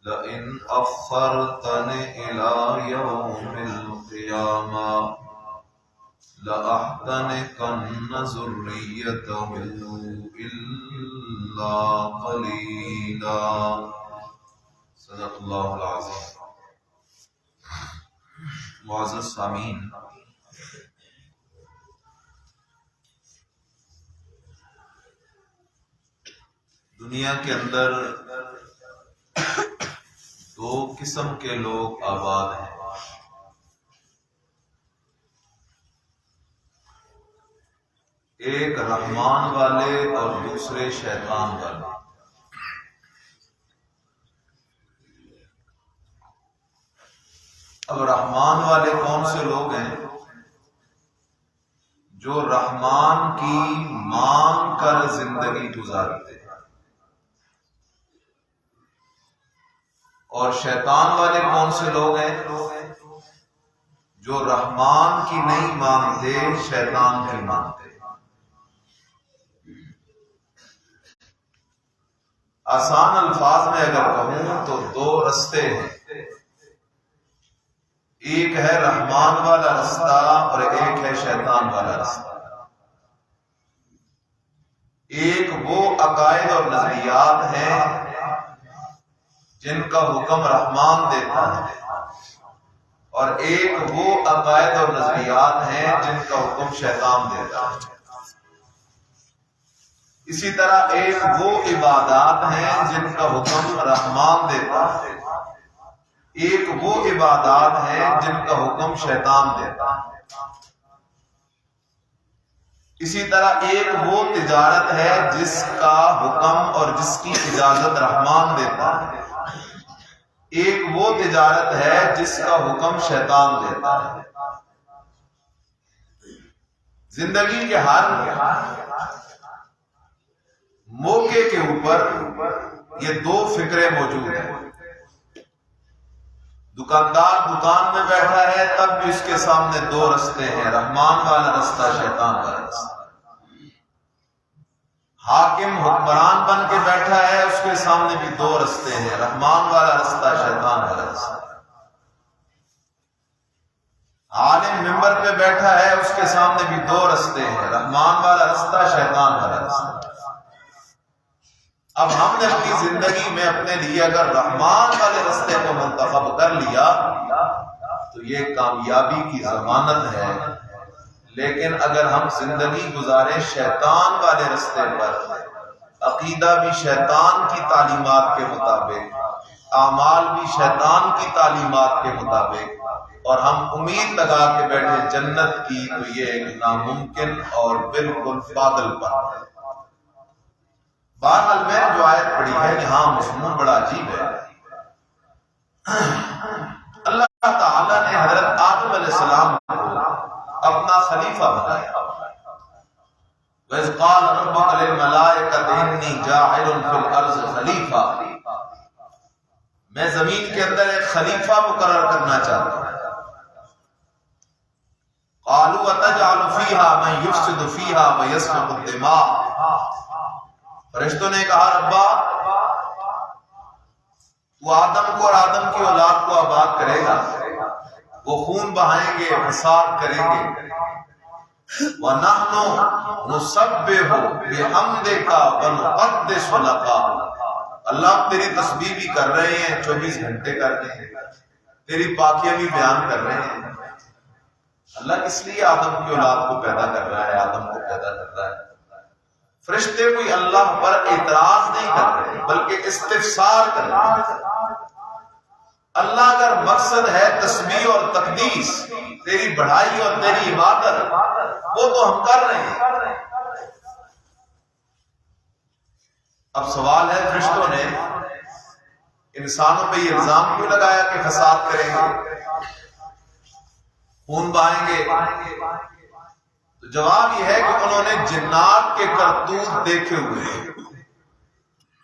لئن أخرتني إلى يوم القيامة لأحتنكن ذريته إلا قليلا. صدق اللہ العظیم. معزز سامعین، دنیا کے اندر دو قسم کے لوگ آباد ہیں. ایک رحمان والے اور دوسرے شیطان والے. اب رحمان والے کون سے لوگ ہیں؟ جو رحمان کی مان کر زندگی گزارتے ہیں. اور شیطان والے کون سے لوگ ہیں؟ جو رحمان کی نہیں مانتے، شیطان کی مانتے. آسان الفاظ میں اگر کہوں تو دو رستے ہیں. ایک ہے رحمان والا رستہ اور ایک ہے شیطان والا رستہ. ایک وہ عقائد اور نظریات ہیں جن کا حکم رحمان دیتا ہے، اور ایک وہ عقائد اور نظریات ہیں جن کا حکم شیطان دیتا ہے. اسی طرح ایک وہ عبادات ہیں جن کا حکم رحمان دیتا ہے، ایک وہ عبادات ہیں جن کا حکم شیطان دیتا ہے. اسی طرح ایک وہ تجارت ہے جس کا حکم اور جس کی اجازت رحمان دیتا ہے، ایک وہ تجارت ہے جس کا حکم شیطان دیتا ہے. زندگی کے ہر موقع کے اوپر یہ دو فکریں موجود ہیں. دکاندار دکان میں بیٹھا ہے تب بھی اس کے سامنے دو رستے ہیں، رحمان والا رستہ، شیطان والا رستہ. حاکم حکمران بن کے بیٹھا ہے، اس کے سامنے بھی دو رستے ہیں، رحمان والا رستہ، شیطان والا رستہ. عالم ممبر پہ بیٹھا ہے، اس کے سامنے بھی دو رستے ہیں، رحمان والا رستہ، شیطان والا رستہ. اب ہم نے اپنی زندگی میں اپنے لیے اگر رحمان والے رستے کو منتخب کر لیا تو یہ کامیابی کی ضمانت ہے. لیکن اگر ہم زندگی گزارے شیطان والے رستے پر، عقیدہ بھی شیطان کی تعلیمات کے مطابق، اعمال بھی شیطان کی تعلیمات کے مطابق، اور ہم امید لگا کے بیٹھے جنت کی، تو یہ ایک ناممکن اور بالکل پاگل پن ہے. بہرحال میں نے جو آیت پڑھی ہے یہاں مضمون بڑا عجیب ہے. اللہ تعالیٰ نے حضرت آدم علیہ السلام کو اپنا خلیفہ بنایا. وَإِذْ قَالَ رَبُّكَ لِلْمَلَائِكَةِ إِنِّي جَاعِلٌ فِي الْأَرْضِ خَلِيفَةً، میں زمین کے اندر ایک خلیفہ مقرر کرنا چاہتا ہوں. قَالُوا وَتَجْعَلُ فِيهَا مَن يُفْسِدُ فِيهَا وَيَسْفِكُ الدِّمَاءَ. فرشتوں نے کہا ربا تو آدم کو اور آدم کی اولاد کو آباد کرے گا، وہ خون بہائیں گے، فساد کریں گے. وَنَحْنُ نُسَبِّحُ بِحَمْدِكَ وَنُقَدِّسُ لَكَ. اللہ تیری تسبیح بھی کر رہے ہیں، 24 گھنٹے کر رہے ہیں، تیری پاکیاں بھی بیان کر رہے ہیں. اللہ کس لیے آدم کی اولاد کو پیدا کر رہا ہے، آدم کو پیدا کر رہا ہے؟ فرشتے کوئی اللہ پر اعتراض نہیں کر رہے بلکہ استفسار کر رہے ہیں. اللہ اگر مقصد ہے تسبیح اور تقدیس، تیری بڑھائی اور تیری عبادت، وہ تو ہم کر رہے ہیں. اب سوال ہے فرشتوں نے انسانوں پہ یہ الزام کیوں لگایا کہ فساد کریں گے، خون بہائیں گے؟ تو جواب یہ ہے کہ انہوں نے جنات کے کرتوت دیکھے ہوئے ہیں.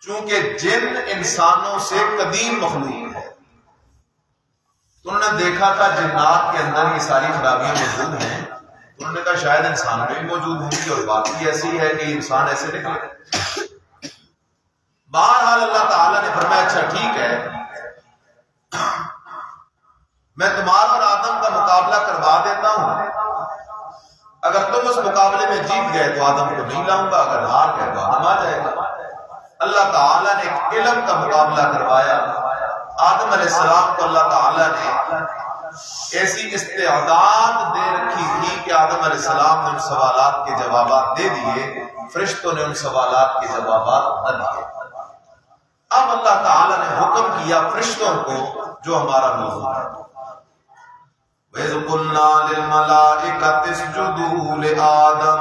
چونکہ جن انسانوں سے قدیم مخلوق ہے، انہوں نے دیکھا تھا جنات کے اندر یہ ساری خرابیاں موجود ہیں. انہوں نے کہا شاید انسان میں بھی موجود ہوں گی، اور بات بھی ایسی ہے کہ انسان ایسے نکلے. بہرحال اللہ تعالیٰ نے فرمایا اچھا ٹھیک ہے، میں تمہارا اور آدم کا مقابلہ کروا دیتا ہوں، اگر تم اس مقابلے میں جیت گئے تو آدم کو نہیں لاؤں گا، اگر ہار گئے تو آدم آ جائے گا۔ اللہ تعالیٰ نے ایک علم کا مقابلہ کروایا۔ آدم علیہ السلام کو اللہ تعالیٰ نے ایسی استعداد دے رکھی تھی کہ آدم علیہ السلام نے ان سوالات کے جوابات دے دیے، فرشتوں نے ان سوالات کے جوابات نہ دیے۔ اب اللہ تعالیٰ نے حکم کیا فرشتوں کو، جو ہمارا موضوع ہے، وَإِذْ قُلْنَا لِلْمَلَائِكَةِ اسْجُدُوا لِآدَمَ،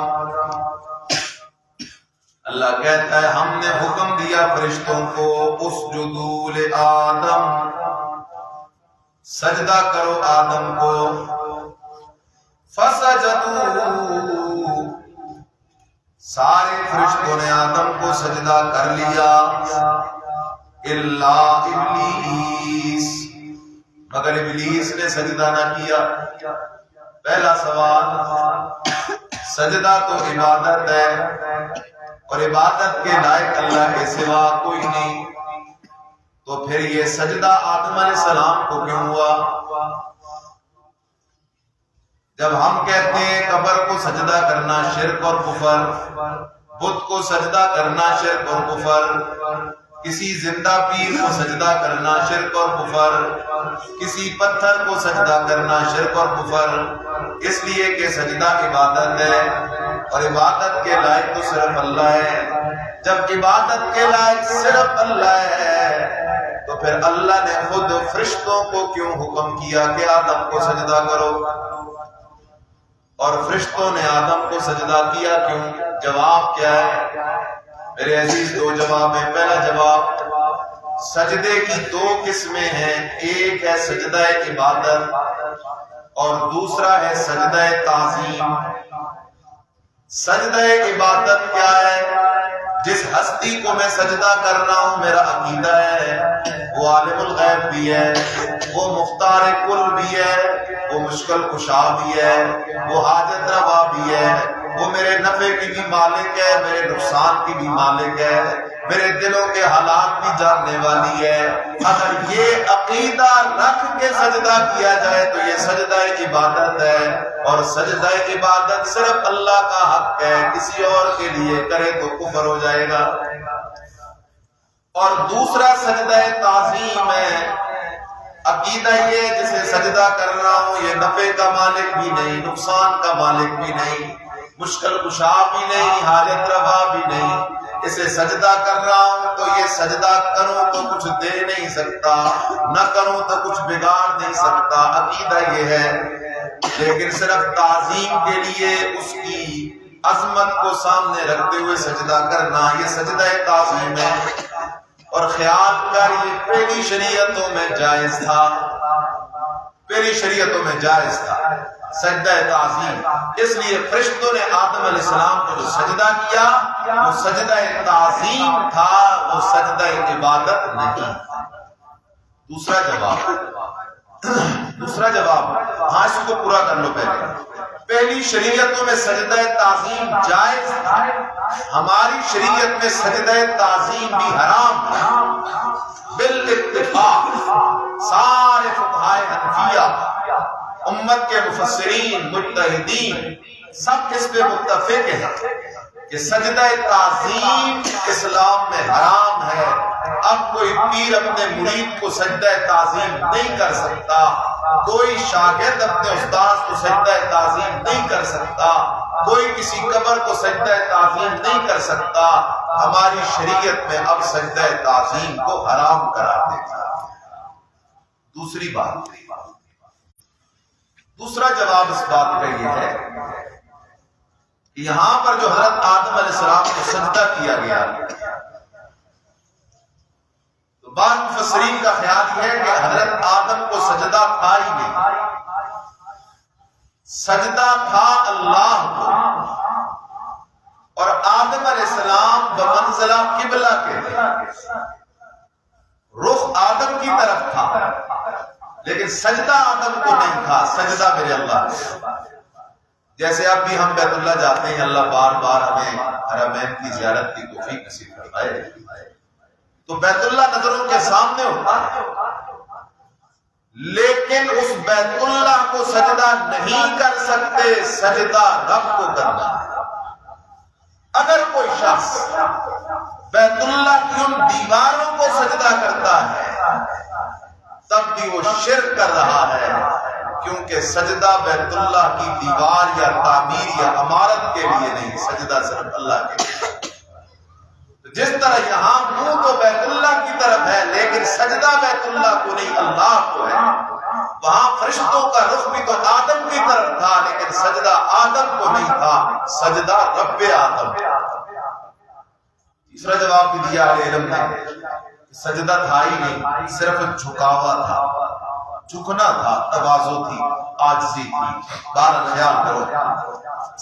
اللہ کہتا ہے ہم نے حکم دیا فرشتوں کو اسجدوا لآدم، سجدہ کرو آدم کو، فسجدوا، سارے فرشتوں نے آدم کو سجدہ کر لیا، الا ابلیس، مگر ابلیس نے سجدہ نہ کیا۔ پہلا سوال، سجدہ تو عبادت ہے اور عبادت کے لائق اللہ کے سوا کوئی نہیں، تو پھر یہ سجدہ آدم علیہ السلام کو کیوں ہوا؟ جب ہم کہتے ہیں قبر کو سجدہ کرنا شرک اور کفر، بت کو سجدہ کرنا شرک اور کفر، کسی زندہ پیر کو سجدہ کرنا شرک اور کفر، کسی پتھر کو سجدہ کرنا شرک اور کفر، اس لیے کہ سجدہ عبادت ہے اور عبادت کے لائق تو صرف اللہ ہے۔ جب عبادت کے لائق صرف اللہ ہے تو پھر اللہ نے خود فرشتوں کو کیوں حکم کیا کہ آدم کو سجدہ کرو؟ اور فرشتوں نے آدم کو سجدہ کیا کیوں؟ جواب کیا ہے میرے عزیز؟ دو جواب ہیں۔ پہلا جواب، سجدے کی دو قسمیں ہیں، ایک ہے سجدہ عبادت اور دوسرا ہے سجدہ تعظیم۔ سجدہ عبادت کیا ہے؟ جس ہستی کو میں سجدہ کر رہا ہوں میرا عقیدہ ہے وہ عالم الغیب بھی ہے، وہ مختار کل بھی ہے، وہ مشکل کشا بھی ہے، وہ حاجت روا بھی ہے، وہ میرے نفع کی بھی مالک ہے، میرے نقصان کی بھی مالک ہے، میرے دلوں کے حالات بھی جاننے والی ہے۔ اگر یہ عقیدہ رکھ کے سجدہ کیا جائے تو یہ سجدہ عبادت ہے، اور سجدہ عبادت صرف اللہ کا حق ہے، کسی اور کے لیے کرے تو کفر ہو جائے گا۔ اور دوسرا سجدہ تعظیم ہے، عقیدہ یہ جسے سجدہ کر رہا ہوں یہ نفع کا مالک بھی نہیں، نقصان کا مالک بھی نہیں، مشکل کشا بھی نہیں، حاجت روا بھی نہیں، اسے سجدہ کر رہا ہوں تو یہ سجدہ کروں تو کچھ دے نہیں سکتا، نہ کروں تو کچھ بگاڑ نہیں سکتا، عقیدہ یہ ہے۔ لیکن صرف تعظیم کے لیے اس کی عظمت کو سامنے رکھتے ہوئے سجدہ کرنا یہ سجدہ تعظیم ہے۔ اور خیال کر یہ پہلی شریعتوں میں جائز تھا، پہلی شریعتوں میں جائز تھا سجدہ تعظیم، اس لیے فرشتوں نے آدم علیہ السلام کو جو سجدہ کیا وہ سجدہ تعظیم تھا، وہ سجدہ عبادت نہیں۔ دوسرا جواب ہاں اس کو پورا کر لو۔ پہلی شریعتوں میں سجدہ تعظیم جائز تھا، ہماری شریعت میں سجدہ تعظیم بھی حرام ہے بالاتفاق۔ سارے فقہائے حنفیہ، امت کے مفسرین، مجتہدین سب اس پہ متفق ہیں کہ سجدہ تعظیم اسلام میں حرام ہے۔ اب کوئی پیر اپنے مرید کو سجدہ تعظیم نہیں کر سکتا، کوئی شاگرد اپنے استاد کو سجدہ تعظیم نہیں کر سکتا، کوئی کسی قبر کو سجدہ تعظیم نہیں کر سکتا۔ ہماری شریعت میں اب سجدہ تعظیم کو حرام قرار دیا۔ دوسری بات، دوسرا جواب اس بات کا یہ ہے کہ یہاں پر جو حضرت آدم علیہ السلام کو سجدہ کیا گیا تو بعض مفسرین کا خیال یہ ہے کہ حضرت آدم کو سجدہ تھا ہی نہیں، سجدہ تھا اللہ کو، اور آدم علیہ السلام بمنزلہ قبلہ کے تھے، رخ آدم کی طرف تھا، لیکن سجدہ آدم کو نہیں تھا، سجدہ میرے اللہ کو۔ جیسے اب بھی ہم بیت اللہ جاتے ہیں، اللہ بار بار ہمیں حرمین کی زیارت کی توفیق نصیب فرمائے، تو بیت اللہ نظروں کے سامنے ہوتا ہے، لیکن اس بیت اللہ کو سجدہ نہیں کر سکتے، سجدہ رب کو کرنا ہے۔ اگر کوئی شخص بیت اللہ کی ان دیواروں کو سجدہ کرتا ہے تب بھی وہ شرک کر رہا ہے، کیونکہ سجدہ بیت اللہ کی دیوار یا تعمیر یا عمارت کے لیے نہیں، سجدہ صرف اللہ کے لیے۔ جس طرح یہاں منہ تو بیت اللہ کی طرف ہے لیکن سجدہ بیت اللہ کو نہیں، اللہ کو ہے۔ وہاں فرشتوں کا رخ بھی تو آدم کی طرف تھا لیکن سجدہ آدم کو نہیں تھا، سجدہ رب آدم۔ تیسرا جواب بھی دیا علیہ علم نے، سجدہ تھا ہی نہیں، صرف جھکاوا تھا، جھکنا تھا، تواضع تھی، عاجزی تھی۔ بارہ خیال کرو،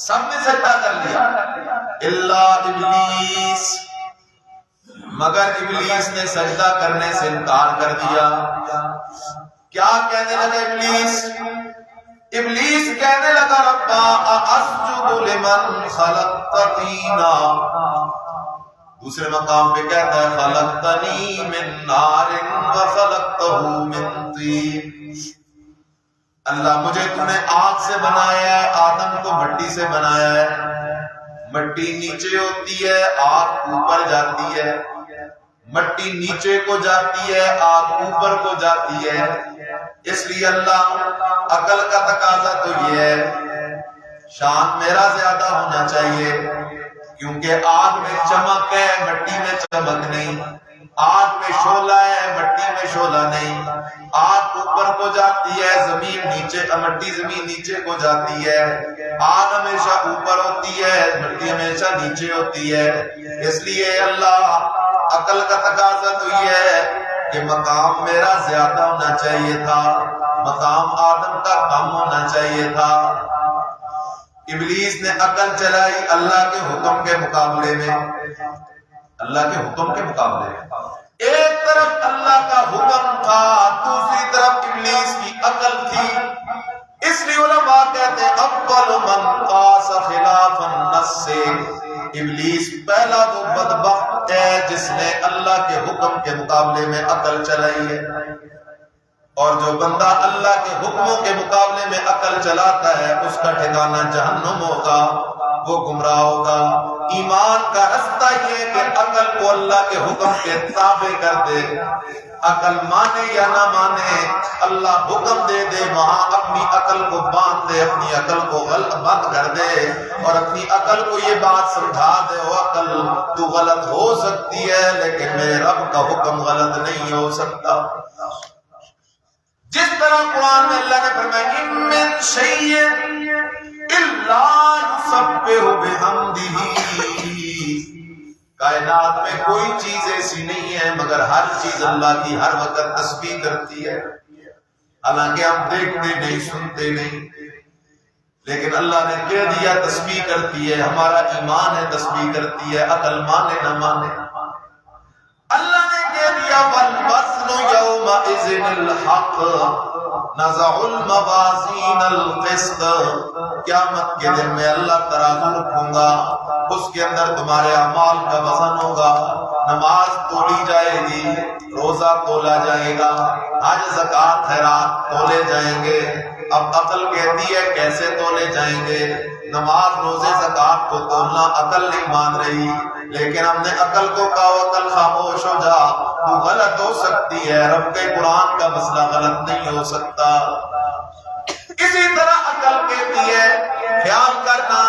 سب نے سجدہ کر لیا الا ابلیس، مگر ابلیس نے سجدہ کرنے سے انکار کر دیا۔ کیا کہنے لگا ابلیس؟ ابلیس کہنے لگا ربا اسجد لمن خلقت طینا، دوسرے مقام پہ کہتا ہے خلقتنی من نار وخلقتہ من طین، اللہ مجھے تو نے آگ سے بنایا ہے، آدم کو مٹی سے بنایا ہے، مٹی نیچے ہوتی ہے، آگ اوپر جاتی ہے، مٹی نیچے کو جاتی ہے، آگ اوپر کو جاتی ہے، اس لیے اللہ عقل کا تقاضا تو یہ ہے شان میرا زیادہ ہونا چاہیے، کیونکہ آگ میں چمک ہے مٹی میں چمک نہیں، آگ میں شعلہ ہے مٹی میں شعلہ نہیں، آگ اوپر کو جاتی ہے، زمین نیچے، مٹی زمین نیچے کو جاتی ہے، آگ ہمیشہ اوپر ہوتی ہے، مٹی ہمیشہ نیچے ہوتی ہے، اس لیے اللہ عقل کا تقاضا تو یہ ہے کہ مقام میرا زیادہ ہونا چاہیے تھا، مقام آدم کا کم ہونا چاہیے تھا۔ ابلیس نے عقل چلائی اللہ کے حکم کے مقابلے میں، اللہ کے حکم کے مقابلے میں، ایک طرف اللہ کا حکم تھا، دوسری طرف ابلیس کی عقل تھی، اس لیے علماء کہتے ہیں اول من قاس خلاف النص، ابلیس پہلا وہ بدبخت ہے جس نے اللہ کے حکم کے مقابلے میں عقل چلائی ہے، اور جو بندہ اللہ کے حکموں کے مقابلے میں عقل چلاتا ہے اس کا ٹھکانہ جہنم ہوگا، وہ گمراہ ہوگا۔ ایمان کا رستہ یہ کہ عقل کو اللہ کے حکم کے تابع کر دے، عقل مانے یا نہ مانے، اللہ حکم دے دے وہاں اپنی عقل کو باندھ دے، اپنی عقل کو غلط بند کر دے، اور اپنی عقل کو یہ بات سمجھا دے او عقل تو غلط ہو سکتی ہے لیکن میرے رب کا حکم غلط نہیں ہو سکتا۔ جس طرح قرآن میں اللہ نے فرمایا ان من شیء الا یسبح بحمدہ، کائنات میں کوئی چیز ایسی نہیں ہے مگر ہر چیز اللہ کی ہر وقت تسبیح کرتی ہے، حالانکہ ہم دیکھتے نہیں سنتے نہیں، لیکن اللہ نے کہہ دیا تسبیح کرتی ہے، ہمارا ایمان ہے تسبیح کرتی ہے، عقل مانے نہ مانے۔ اللہ نے کہہ دیا والوزن یومئذ الحق نضع الموازین القسط، قیامت کے دن میں اللہ ترازو رکھوں گا، اس کے اندر تمہارے اعمال کا وزن ہوگا، نماز تولی جائے گی، روزہ تولا جائے گا، حج زکات خیرات تولے جائیں گے۔ اب عقل کہتی ہے کیسے تولے جائیں گے؟ نماز روزے زکات کو تولنا عقل نہیں مان رہی، لیکن ہم نے عقل کو کہا عقل خاموش ہو جا، تو غلط ہو سکتی ہے، رب کے قرآن کا مسئلہ غلط نہیں ہو سکتا۔ اسی طرح عقل کہتی ہے خیال کرنا،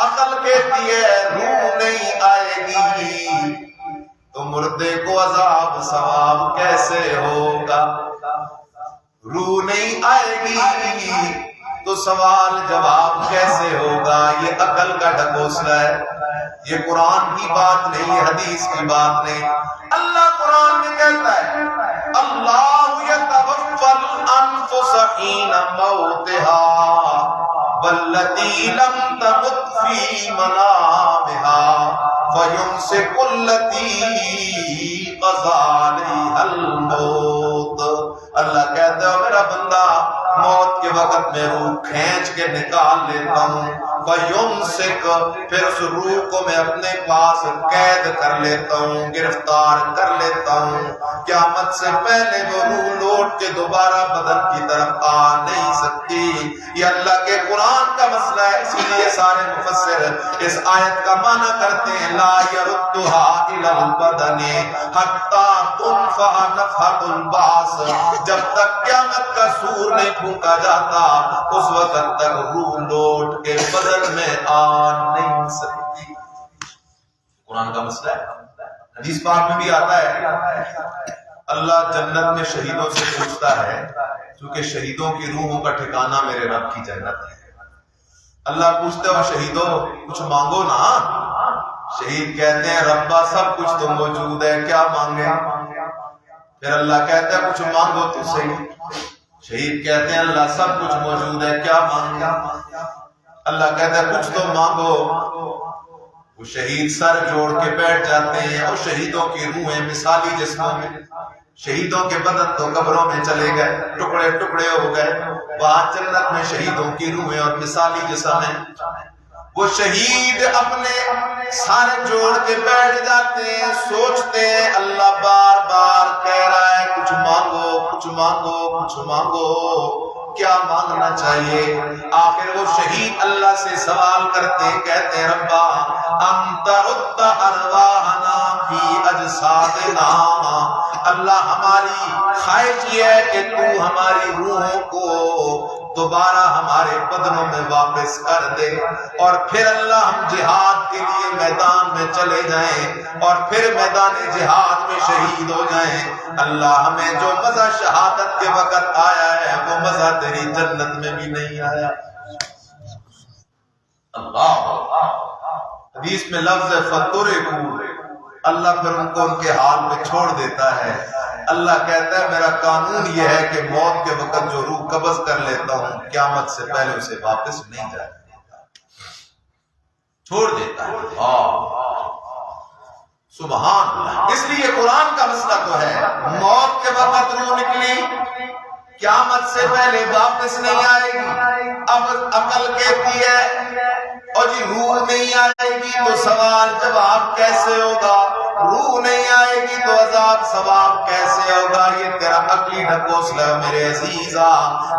عقل کہتی ہے روح نہیں آئے گی تو مردے کو عذاب ثواب کیسے ہوگا، روح نہیں آئے گی تو سوال جواب کیسے ہوگا، یہ عقل کا ڈھکوسلا ہے، یہ قرآن کی بات نہیں، یہ حدیث کی بات نہیں۔ اللہ قرآن میں کہتا ہے اللہ یتوفی الانفس حین موتها والتي لم تمت في منامها فيمسك التي قضى عليها الموت، اللہ کہتا ہے میرا بندہ موت کے وقت میں روح کھینچ کے نکال لیتا ہوں، فَيُمْسِكْ، پھر اس روح کو میں اپنے پاس قید کر لیتا ہوں، گرفتار کر لیتا ہوں، قیامت سے پہلے وہ روح لوٹ کے دوبارہ بدن کی طرف آ نہیں سکتی۔ یہ اللہ کے قرآن کا مسئلہ ہے، اسی لیے سارے مفسر اس آیت کا معنی کرتے ہیں لا يردها الى البدن حتى تنفع نفحة البعث، جب تک قیامت کا سور نہیں پھونکا جاتا اس وقت تک روح لوٹ کے بدن میں آ نہیں سکتی۔ قرآن کا مسئلہ ہے، حدیث پاک میں بھی آتا ہے اللہ جنت میں شہیدوں سے پوچھتا ہے، کیونکہ شہیدوں کی روحوں کا ٹھکانہ میرے رب کی جنت ہے۔ اللہ پوچھتے ہو شہیدوں کچھ مانگو نا، شہید کہتے ہیں ربا سب کچھ تو موجود ہے، کیا مانگے؟ پھر اللہ کہتا ہے کچھ مانگو تو صحیح۔ شہید کہتے ہیں اللہ سب کچھ موجود ہے، کیا مانگے؟ اللہ کہتا ہے کچھ تو مانگو۔ وہ شہید سر جوڑ کے بیٹھ جاتے ہیں، اور شہیدوں کی روحیں مثالی جسموں میں، شہیدوں کے بدن تو قبروں میں چلے گئے، ٹکڑے ٹکڑے ہو گئے، وہاں جنت میں شہیدوں کی روحیں اور مثالی جسم ہیں۔ وہ شہید اپنے سارے جوڑ کے بیٹھ جاتے ہیں، سوچتے ہیں اللہ بار بار کہہ رہا ہے کچھ مانگو کچھ مانگو کچھ مانگو، کیا مانگنا چاہیے؟ آخر وہ شہید اللہ سے سوال کرتے کہتے ہیں ربا انت رد ارواحنا فی اجسادنا، اللہ ہماری خواہش یہ ہے کہ تو ہماری روحوں کو دوبارہ ہمارے بدنوں میں واپس کر دے، اور پھر اللہ ہم جہاد کے لیے میدان میں چلے جائیں، اور پھر میدان جہاد میں شہید ہو جائیں۔ اللہ ہمیں جو مزہ شہادت کے وقت آیا ہے وہ مزہ تیری جنت میں بھی نہیں آیا۔ اللہ حدیث میں لفظ فَتُرِكُوا، اللہ پھر ان کو ان کے حال میں چھوڑ دیتا ہے۔ اللہ کہتا ہے میرا قانون یہ ہے کہ موت کے وقت جو روح قبض کر لیتا ہوں قیامت سے پہلے اسے واپس نہیں جائے دیتا، چھوڑ دیتا ہے۔ سبحان اللہ۔ اس لیے قرآن کا مسئلہ تو ہے موت کے وقت روح نکلی، قیامت سے پہلے واپس نہیں آئے گی۔ اب عقل کہتی ہے اور جی روح نہیں آئے گی تو سوال جواب کیسے ہوگا، روح نہیں آئے گی تو عذاب ثواب کیسے ہوگا؟ یہ تیرا عقلی ڈھکوسلا میرے عزیزا،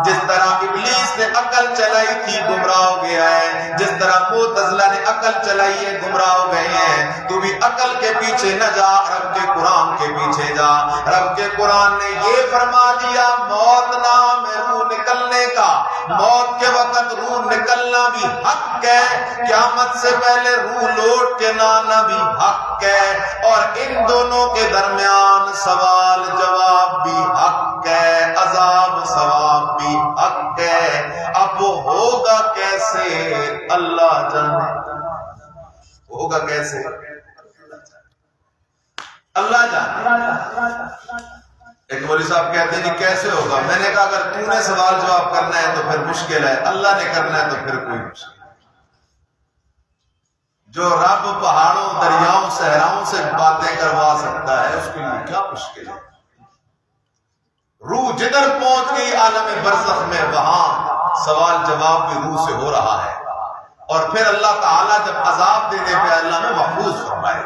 جس طرح ابلیس نے عقل چلائی تھی گمراہ ہو گیا ہے، جس طرح معتزلہ نے عقل چلائی ہے گمراہ ہو گئے ہیں۔ تو بھی عقل کے پیچھے نہ جا، رب کے قرآن کے پیچھے جا۔ رب کے قرآن نے یہ فرما دیا موت نام ہے روح نکلنے کا، موت کے وقت روح نکلنا بھی حق ہے، قیامت سے پہلے روح لوٹ کے نانا بھی حق ہے، اور ان دونوں کے درمیان سوال جواب بھی حق ہے، عذاب ثواب بھی حق ہے۔ اب وہ ہوگا کیسے اللہ جانے، ہوگا کیسے اللہ جانے۔ ایک مولوی صاحب کہتے ہیں جی کیسے ہوگا؟ میں نے کہا اگر تو نے سوال جواب کرنا ہے تو پھر مشکل ہے، اللہ نے کرنا ہے تو پھر کوئی مشکل۔ جو رب پہاڑوں دریاؤں صحراؤں سے باتیں کروا سکتا ہے اس کے لیے کیا مشکل ہے؟ روح جدھر پہنچ گئی عالم برزخ میں وہاں سوال جواب بھی روح سے ہو رہا ہے، اور پھر اللہ تعالیٰ جب عذاب دینے پہ اللہ میں محفوظ فرمائے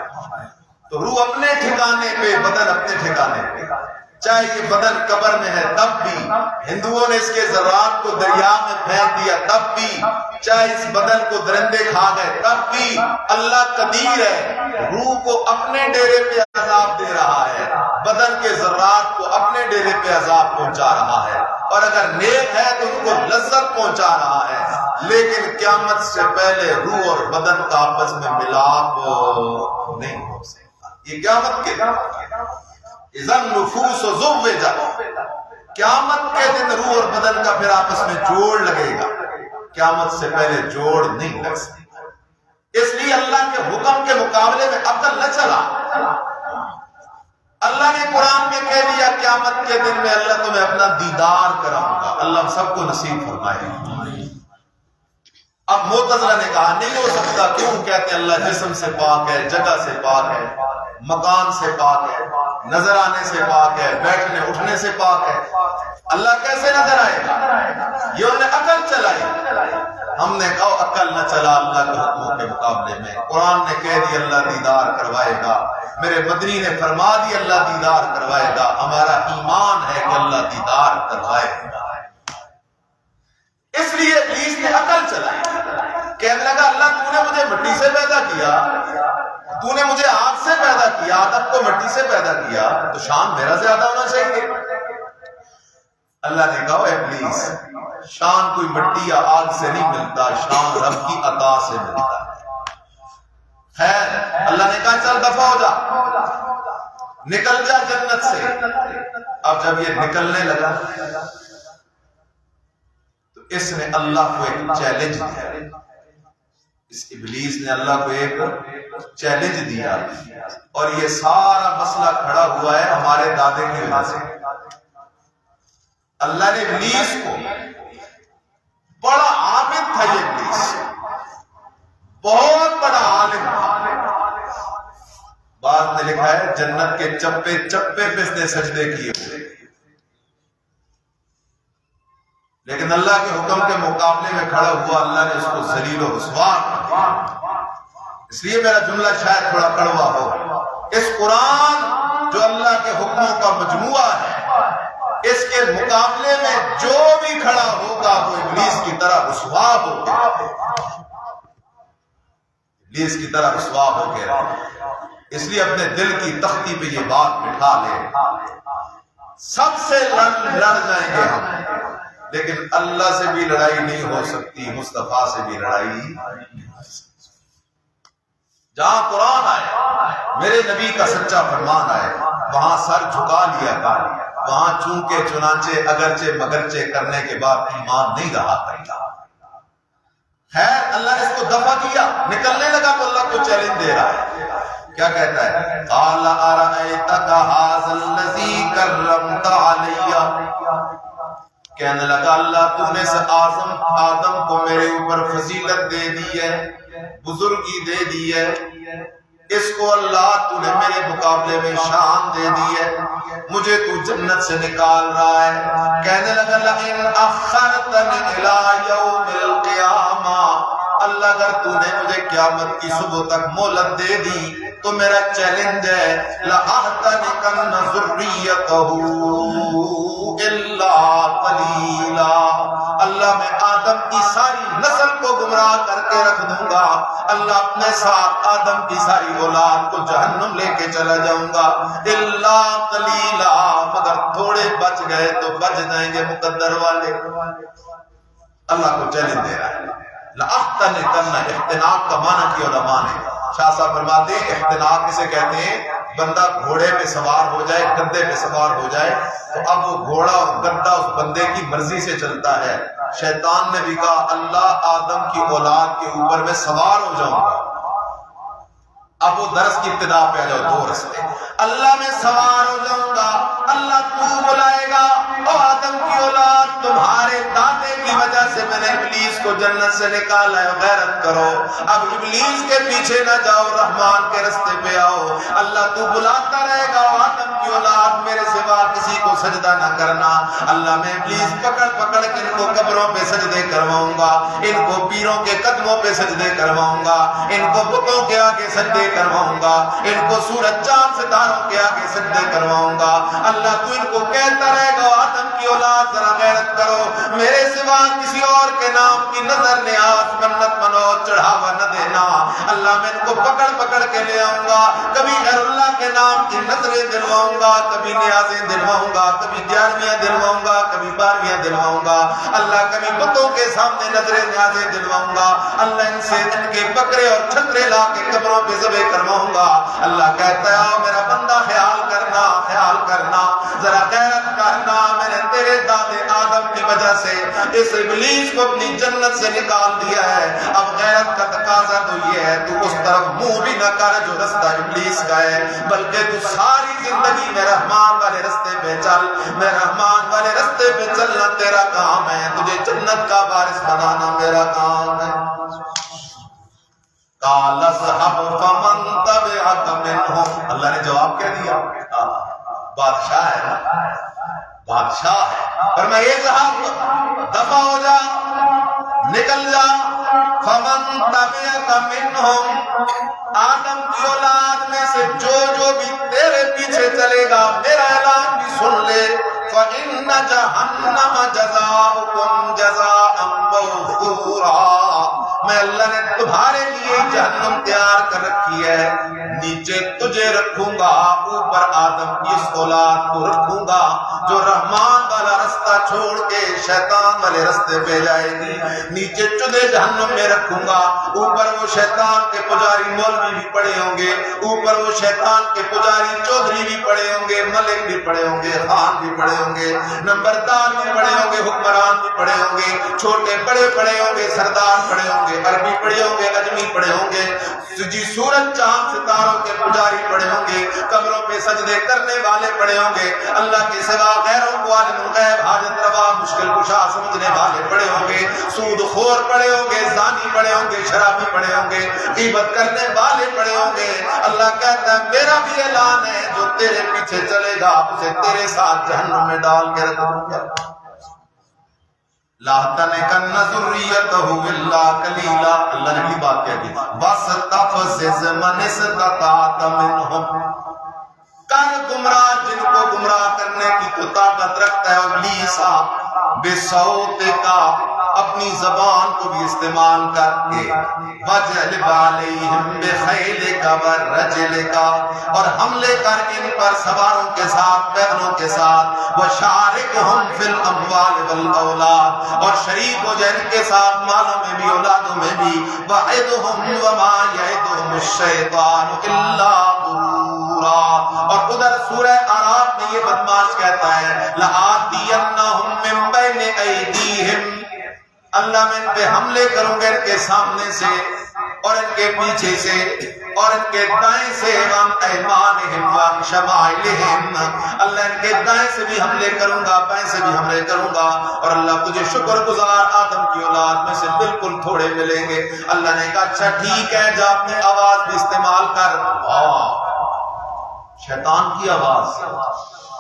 تو روح اپنے ٹھکانے پہ، بدن اپنے ٹھکانے پہ، چاہے یہ بدن قبر میں ہے تب بھی، ہندوؤں نے اس کے ذرات کو دریا میں پھینک دیا تب بھی، چاہے اس بدن کو درندے کھا گئے تب بھی، اللہ قدیر ہے، روح کو اپنے ڈیرے پہ عذاب دے رہا ہے، بدن کے ذرات کو اپنے ڈیرے پہ عذاب پہنچا رہا ہے، اور اگر نیک ہے تو ان کو لذت پہنچا رہا ہے۔ لیکن قیامت سے پہلے روح اور بدن کا آپس میں ملاپ نہیں ہو سکتا۔ یہ قیامت کے اذن نفوس و زوجا، قیامت کے دن روح اور بدن کا پھر آپس میں جوڑ لگے گا، قیامت سے پہلے جوڑ نہیں لگ سکتا۔ اس لیے اللہ کے حکم کے مقابلے میں عقل نہ چلا۔ اللہ نے قرآن میں کہہ دیا قیامت کے دن میں اللہ تمہیں اپنا دیدار کراؤں گا، اللہ سب کو نصیب فرمائے۔ اب معتزلہ نے کہا نہیں ہو سکتا، کیوں؟ کہتے اللہ جسم سے پاک ہے، جگہ سے پاک ہے، مکان سے پاک ہے، نظر آنے سے پاک ہے، بیٹھنے اٹھنے سے پاک ہے، اللہ کیسے نظر آئے گا؟ یہ انہوں نے عقل چلائی۔ ہم نے کہا عقل نہ چلا اللہ کے حکموں کے مقابلے میں. قرآن نے کہہ دی اللہ دیدار کروائے گا، میرے مدنی نے فرما دی اللہ دیدار کروائے گا. ہمارا ایمان ہے کہ اللہ دیدار کروائے گا. اس لیے ابلیس نے عقل چلائی، کہنے لگا اللہ تو نے مجھے مٹی سے پیدا کیا، تو نے مجھے آگ سے پیدا کیا، آدم کو مٹی سے پیدا کیا، تو شان میرا زیادہ ہونا چاہیے. اللہ نے کہا ابلیس شان کوئی مٹی یا آگ سے نہیں ملتا، شان رب کی عطا سے ملتا ہے. خیر اللہ نے کہا چل دفع ہو جا، نکل جا جنت سے. اب جب یہ نکلنے لگا تو اس نے اللہ کو ایک چیلنج دیا. اس ابلیس نے اللہ کو ایک چیلنج دیا، اور یہ سارا مسئلہ کھڑا ہوا ہے ہمارے دادے کی وجہ سے. اللہ نے ابلیس کو، بڑا عابد تھا یہ ابلیس، بہت بڑا عالم تھا. بعد میں لکھا ہے جنت کے چپے چپے پہ اس نے سجدے کیے ہوئے، لیکن اللہ کے حکم کے مقابلے میں کھڑا ہوا اللہ نے اس کو ذلیل و رسوا کر دیا. اس لیے میرا جملہ شاید تھوڑا کڑوا ہو. اس قرآن جو اللہ کے حکموں کا مجموعہ ہے، اس کے مقابلے میں جو بھی کھڑا ہوگا وہ ابلیس کی طرح رسوا ہوگا، ابلیس کی طرح رسوا ہو کے رہے. اس لیے اپنے دل کی تختی پہ یہ بات بٹھا لے، سب سے لڑ جائیں گے ہم، لیکن اللہ سے بھی لڑائی نہیں ہو سکتی، مصطفیٰ سے بھی لڑائی نہیں ہو سکتی. جہاں قرآن آئے، میرے نبی کا سچا فرمان آئے، وہاں سر جھکا لیا کر، وہاں چونکہ چنانچہ اگرچہ مگرچہ کرنے کے بعد ایمان نہیں رہا کرتا. خیر اللہ نے اس کو دفع کیا، نکلنے لگا تو اللہ کو چیلنج دے رہا ہے. کیا کہتا ہے؟ قال ارأیتک ھذا الذی کرمت علی، کہنے لگا اللہ تو نے آدم کو میرے اوپر فضیلت دے دی ہے، بزرگی دے دی ہے، اس کو اللہ تو نے میرے مقابلے میں شان دے دی ہے، مجھے تو جنت سے نکال رہا ہے. کہنے لگا لئن اخرتنی الی یوم القیامہ، اللہ اگر تو نے مجھے قیامت کی صبح تک مہلت دے دی تو میرا چیلنج ہے لَأَحْتَنِكَنَّ ذُرِّيَّتَهُ إِلَّا قَلِيلًا، اللہ میں آدم کی ساری نسل کو گمراہ کر کے رکھ دوں گا، اللہ اپنے ساتھ آدم کی ساری اولاد کو جہنم لے کے چلا جاؤں گا. إِلَّا قَلِيلًا، مگر تھوڑے بچ گئے تو بچ جائیں گے مقدر والے. اللہ کو چیلنج دے رہا ہے. لَأَحْتَنِكَنَّ، احتناق کا معنی کی علماء نے، شاہ صاحب فرماتے ہیں احتناق کسے کہتے ہیں؟ بندہ گھوڑے پہ سوار ہو جائے، گدے پہ سوار ہو جائے تو اب وہ گھوڑا اور گدا اس بندے کی مرضی سے چلتا ہے. شیطان نے بھی کہا اللہ آدم کی اولاد کے اوپر میں سوار ہو جاؤں گا. اب وہ درس کی ابتدا پہ آ جاؤ، دو رستے. اللہ میں سوار ہو جاؤں گا، اللہ تو بلائے گا او آدم کی اولاد تمہارے دانے کی وجہ سے میں نے ابلیس کو جنت سے نکالا ہے، غیرت کرو. اب ابلیس کے پیچھے نہ جاؤ، رحمان کے رستے پہ آؤ. اللہ تو بلاتا رہے گا آدم کی اولاد میرے سوا کسی کو سجدہ نہ کرنا. اللہ میں ابلیس پکڑ پکڑ کے ان کو قبروں پہ سجدے کرواؤں گا، ان کو پیروں کے قدموں پہ سجدے کرواؤں گا، ان کو بتوں کے آگے سجدے کرواؤں گا، ان کو سورج چاند ستاروں کے آگے سجدے کرواؤں گا. اللہ تو ان کو کہتا رہے گا آدم کی اولاد ذرا غیرت کرو، میرے سوا کسی اور کے نام کی نظر نیاز منت منوت چڑھاوا نہ دینا. اللہ میں ان کو پکڑ پکڑ کے لے آؤں گا، کبھی غیر اللہ کے نام کی نظریں دلواؤں گا، کبھی نیازیں دلواؤں گا، کبھی 11ویں دلواؤں گا، کبھی 12ویں دلواؤں گا. اللہ کبھی بتوں کے سامنے نظریں نیازیں دلواؤں گا. اللہ ان سے ان کے بکرے اور چھترے لا کے قبروں پہ ذبح کرواؤں گا. اللہ کہتا ہے میرا بندہ خیال کرنا، خیال کرنا، ذرا غیرت کرنا. میں نے تیرے دادے آدم کی وجہ سے اس ابلیس کو اپنی جنت سے نکال دیا ہے. اب غیرت کا تقاضا تو یہ ہے تو اس طرف منہ بھی نہ کر جو رستہ ابلیس کا ہے، بلکہ تو ساری زندگی میں رحمان والے رستے پہ چل. میں رحمان والے رستے پہ چلنا تیرا کام ہے، تجھے جنت کا وارث بنانا میرا کام ہے. قال اذهب فمن تبعك منهم، اللہ نے جواب کیا دیا؟ بادشاہ ہے نا، بادشاہ ہے. فرمایا اذهب، دفع ہو جا، نکل جا. فمن تبعك منهم، آدم کی اولاد میں سے جو بھی تیرے پیچھے چلے گا میرا اعلان بھی سن لے، فإن جہنم جزاؤکم جزاء موفورا، میں اللہ نے تمہارے لیے جہنم تیار کر رکھی ہے، نیچے تجھے رکھوں گا، اوپر آدم کی اس اولاد کو رکھوں گا جو رحمان والا رستہ چھوڑ کے شیطان والے رستے پہ جائے گی، نیچے تجھے جہنم میں رکھوں گا، اوپر وہ شیطان کے پجاری مولوی بھی پڑے ہوں گے، اوپر وہ شیطان کے پجاری چودھری بھی پڑے ہوں گے، ملک بھی پڑے ہوں گے، خان بھی پڑے ہوں گے، نمبردار بھی پڑے ہوں گے، حکمران بھی پڑے ہوں گے، چھوٹے بڑے پڑے ہوں گے، سردار پڑے ہوں گے، عربی پڑے ہوں گے، اجمی پڑے ہوں گے، جی سورج چاند ستاروں کے پجاری پڑے ہوں گے، قبروں پہ سجدے کرنے والے پڑے ہوں گے، اللہ کے سوا غیروں کو عالم الغیب حاجت روا مشکل کشا سمجھنے والے پڑے ہوں گے، سود خور پڑے ہوں گے، زانی پڑے ہوں گے، شرابی پڑے ہوں گے، غیبت کرنے والے پڑے ہوں گے۔ اللہ کہتا ہے میرا بھی اعلان ہے جو تیرے پیچھے چلے گا اسے تیرے ساتھ جہنم میں ڈال کے رکھ دوں گا۔ لا تنکن ذریتہ الا قلیلا، اللہ نے بھی بات کہہ دی، وَاسْتَفْزِزْ مَنِ اسْتَطَعْتَ مِنْهُمْ، کر گمراہ جن کو گمراہ کرنے کی تو طاقت رکھتا ہے، ابلیسا بِصَوْتِکَ، اپنی زبان کو بھی استعمال کر کے، وَجْلِبْ عَلَيْهِمْ بِخَيْلِكَ وَالرَّجِلِكَ، اور حملے کر ان پر سواروں کے ساتھ پیدلوں کے ساتھ، وَشَارِكْهُمْ فِي الْأَمْوَالِ وَالْأَوْلَادِ، اور شریک ہو جائے ان کے ساتھ مالوں میں بھی اولادوں میں بھی، وَعِدْهُمْ وَمَا يَعِدُهُمُ الشَّيْطَانُ إِلَّا غُرُورًا، اور ادھر سورہ اعراف میں یہ بدماش کہتا ہے لَآتِيَنَّهُمْ مِنْ بَيْنِ أَيْدِيهِمْ، اللہ میں ان پہ حملے کروں گا ان کے سامنے سے اور ان کے پیچھے سے اور ان کے دائیں سے، وَعَنْ أَيْمَانِهِمْ وَعَنْ شَمَائِلِهِمْ، اللہ ان کے دائیں سے بھی حملے کروں گا، بائیں سے بھی حملے کروں گا، اور اللہ تجھے شکر گزار آدم کی اولاد میں سے بالکل تھوڑے ملیں گے۔ اللہ نے کہا اچھا ٹھیک ہے جا اپنی آواز بھی استعمال کر۔ شیطان کی آواز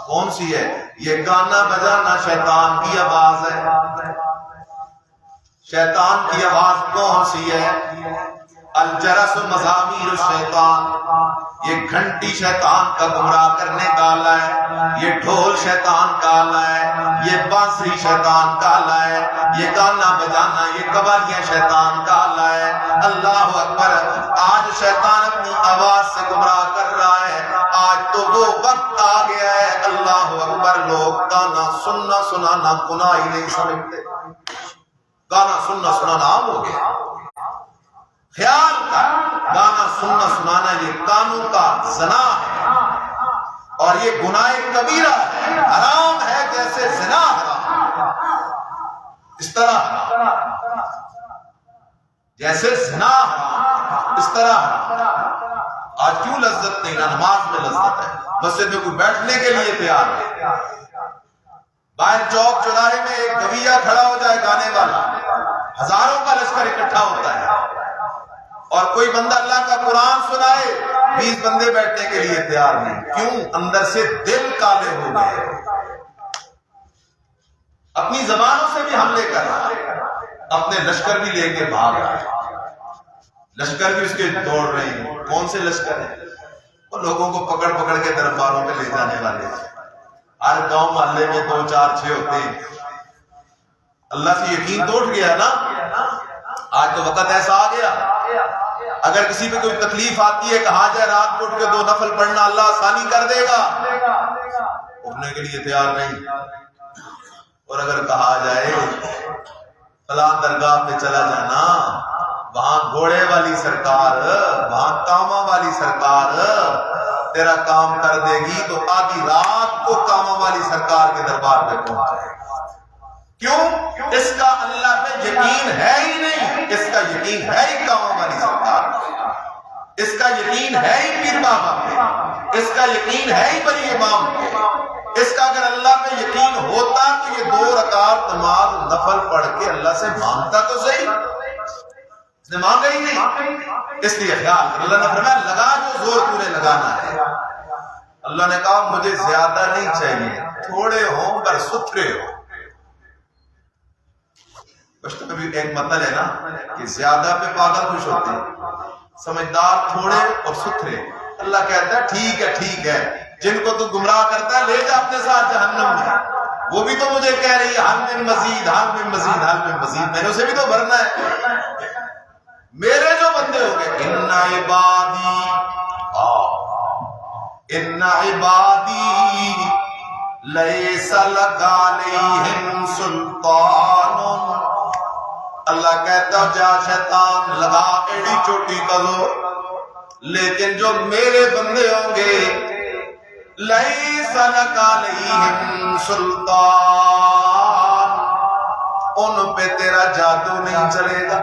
کون سی ہے؟ یہ گانا بجانا شیطان کی آواز ہے۔ شیطان کی آواز کون سی ہے؟ الجرس مزامیر الشیطان، یہ گھنٹی شیطان کا گمراہ کرنے کا آلہ ہے، یہ ڈھول شیطان کا آلہ ہے، یہ بانسری شیطان کا آلہ ہے، یہ گانا بجانا یہ قوالیاں شیطان کا آلہ ہے۔ اللہ اکبر، آج شیطان اپنی آواز سے گمراہ کر رہا ہے، آج تو وہ وقت آ گیا ہے اللہ اکبر لوگ گانا سننا سنانا گناہ ہی نہیں سمجھتے، گانا سننا سنانا عام ہو گیا۔ خیال کر گانا سننا سنانا یہ قانون کا زنا ہے اور یہ گناہ کبیرہ ہے، حرام ہے جیسے زنا حرام، اس طرح حرام، جیسے زنا حرام اس طرح حرام۔ آج کیوں لذت نہیں؟ نماز میں لذت ہے، مسجد میں کوئی بیٹھنے کے لیے تیار ہے، باہر چوک چوراہے میں ایک گویا کھڑا ہو جائے گانے والا، ہزاروں کا لشکر اکٹھا ہوتا ہے، اور کوئی بندہ اللہ کا قرآن سنائے 20 بندے بیٹھنے کے لیے تیار نہیں۔ کیوں؟ اندر سے دل کالے ہو گئے، اپنی زبانوں سے بھی حملے کر رہا ہے، اپنے لشکر بھی لے کے بھاگ رہا ہے، لشکر بھی اس کے دوڑ رہے ہیں۔ کون سے لشکر ہیں؟ وہ لوگوں کو پکڑ پکڑ کے درباروں پہ لے جانے والے، ہر گاؤں محلے میں 2 4 6 ہوتے ہیں۔ اللہ سے یقین تو اٹھ گیا نا، آج تو وقت ایسا آ گیا اگر کسی پہ کوئی تکلیف آتی ہے کہا جائے رات کو اٹھ کے 2 نفل پڑھنا اللہ آسانی کر دے گا، اٹھنے کے لیے تیار نہیں۔ اور اگر کہا جائے فلاں درگاہ پہ چلا جانا، وہاں گھوڑے والی سرکار، وہاں کاما والی سرکار تیرا کام کر دے گی، تو آدھی رات کو کاما والی سرکار کے دربار پہ پہنچ جائے گا۔ کیوں؟ اس کا اللہ پہ یقین ہے ہی نہیں، اس کا یقین ہے ہی کاما والی سرکار، اس کا یقین ہے ہی پیر بابا پہ، اس کا یقین ہے ہی بڑی امام پہ۔ اس کا اگر اللہ پہ یقین ہوتا تو یہ 2 رکعت نماز نفل پڑھ کے اللہ سے مانگتا تو صحیح، اس نے مانگا ہی نہیں۔ اس لیے خیال کر، اللہ نے فرمایا لگا جو زور تُو نے لگانا ہے۔ اللہ نے کہا مجھے زیادہ نہیں چاہیے، تھوڑے ہوں پر ستھرے ہوں۔ پشتو میں بھی ایک مطلب ہے نا کہ زیادہ پہ پاگل خوش ہوتے ہیں، سمجھدار تھوڑے اور ستھرے۔ اللہ کہتا ہے ٹھیک ہے، جن کو تو گمراہ کرتا ہے لے جا اپنے ساتھ جہنم میں، وہ بھی تو مجھے کہہ رہی ہے حل من مزید، حل من مزید، حل من مزید، میں نے اسے بھی تو بھرنا ہے۔ میرے جو بندے ہوں گے ان عبادی لیس لک علیہم سلطان، اللہ کہتا جا شیطان لگا ایڑی چوٹی کا زور، لیکن جو میرے بندے ہوں گے لیس لک علیہم سلطان، ان پہ تیرا جادو نہیں چلے گا،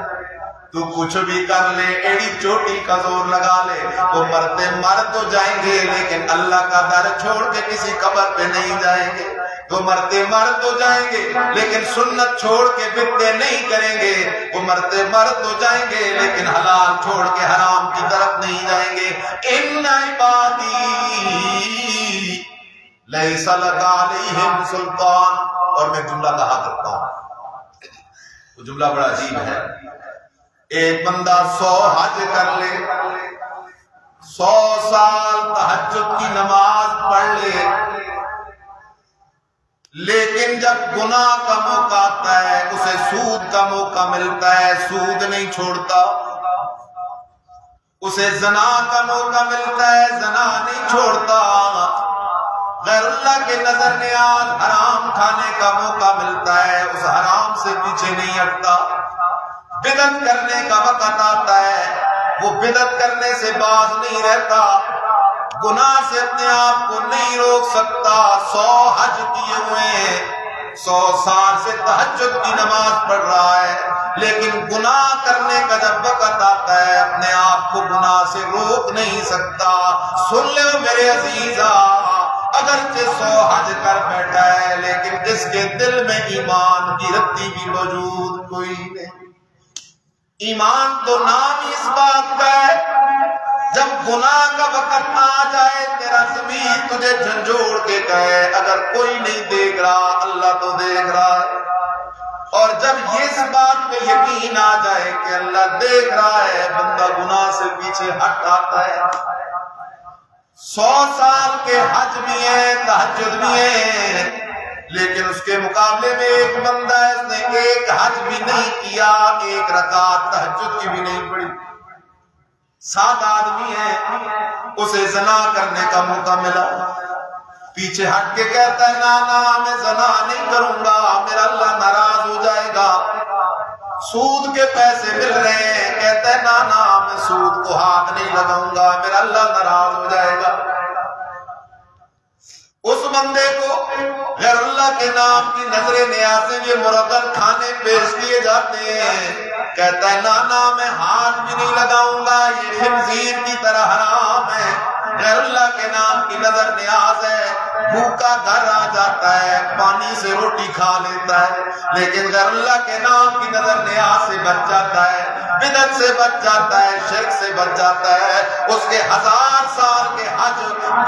تو کچھ بھی کر لے، ایڑی چوٹی کا زور لگا لے، وہ مرتے مر تو جائیں گے لیکن اللہ کا در چھوڑ کے کسی قبر پہ نہیں جائیں گے، وہ مرتے مر تو جائیں گے لیکن سنت چھوڑ کے بدعتیں نہیں کریں گے، وہ مرتے مر تو جائیں گے لیکن حلال چھوڑ کے حرام کی طرف نہیں جائیں گے۔ ان عبادی لیس لک علیہم سلطان۔ اور میں جملہ کہا کرتا ہوں، وہ جملہ بڑا عجیب ہے، ایک بندہ 100 حج کر لے، 100 سال تہجد کی نماز پڑھ لے، لیکن جب گناہ کا موقع آتا ہے، اسے سود کا موقع ملتا ہے، سود نہیں چھوڑتا، اسے زنا کا موقع ملتا ہے، زنا نہیں چھوڑتا، غیر اللہ کے نظر نیاز حرام کھانے کا موقع ملتا ہے، اس حرام سے پیچھے نہیں ہٹتا، بدعت کرنے کا وقت آتا ہے، وہ بدعت کرنے سے باز نہیں رہتا، گناہ سے اپنے آپ کو نہیں روک سکتا، 100 حج کیے ہوئے، 100 سال سے تہجد کی نماز پڑھ رہا ہے، لیکن گناہ کرنے کا جب وقت آتا ہے اپنے آپ کو گناہ سے روک نہیں سکتا۔ سن لو میرے عزیزا، اگرچہ 100 حج کر بیٹھا ہے لیکن اس کے دل میں ایمان کی رتی بھی موجود کوئی نہیں۔ ایمان تو نام ہی اس بات کا ہے، جب گناہ کا وقت آ جائے تیرا ضمیر تجھے جھنجھوڑ کے کہے اگر کوئی نہیں دیکھ رہا اللہ تو دیکھ رہا ہے، اور جب یہ اس بات پہ یقین آ جائے کہ اللہ دیکھ رہا ہے، بندہ گناہ سے پیچھے ہٹ آتا ہے۔ 100 سال کے حج بھی ہیں، تہجد بھی ہیں، لیکن اس کے مقابلے میں ایک بندہ ہے، اس نے ایک حج بھی نہیں کیا، ایک رکعت تہجد کی بھی نہیں پڑھی، 7 آدمی ہیں، اسے زنا کرنے کا موقع ملا، پیچھے ہٹ کے کہتا ہے نا میں زنا نہیں کروں گا، میرا اللہ ناراض ہو جائے گا، سود کے پیسے مل رہے ہیں، کہتا ہے نا میں سود کو ہاتھ نہیں لگاؤں گا، میرا اللہ ناراض ہو جائے گا۔ اس بندے کو غیر اللہ کے نام کی نظر نیاز سے یہ مرغن کھانے پیش کیے جاتے ہیں، کہتا ہے نا میں ہاتھ بھی نہیں لگاؤں گا، یہ خنزیر کی طرح حرام ہے، غیر اللہ کے نام کی نظر نیاز ہے، بھوکا گھر آ جاتا ہے، پانی سے روٹی کھا لیتا ہے، لیکن غیر اللہ کے نام کی نظر نیاز سے بچ جاتا ہے، بدعت سے بچ جاتا ہے، شرک سے بچ جاتا ہے، اس کے 1000 سال کے حج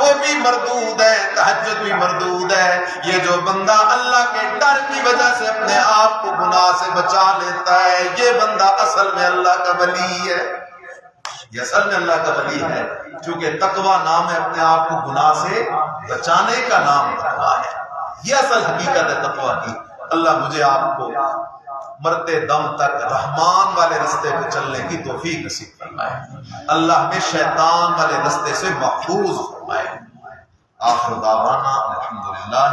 وہ بھی مردود ہے، تہجد بھی مردود ہے۔ یہ جو بندہ اللہ کے ڈر کی وجہ سے اپنے آپ کو گناہ سے بچا لیتا ہے، یہ بندہ اصل میں اللہ کا ولی ہے، یہ اصل میں اللہ کا ولی ہے، چونکہ تقوی نام ہے اپنے آپ کو گناہ سے بچانے کا نام تقوی ہے، یہ اصل حقیقت ہے تقوی کی۔ اللہ مجھے آپ کو مرتے دم تک رحمان والے رستے پہ چلنے کی توفیق نصیب فرمائے، اللہ ہمیں شیطان والے رستے سے محفوظ فرمائے۔ آخر دعوانا الحمدللہ۔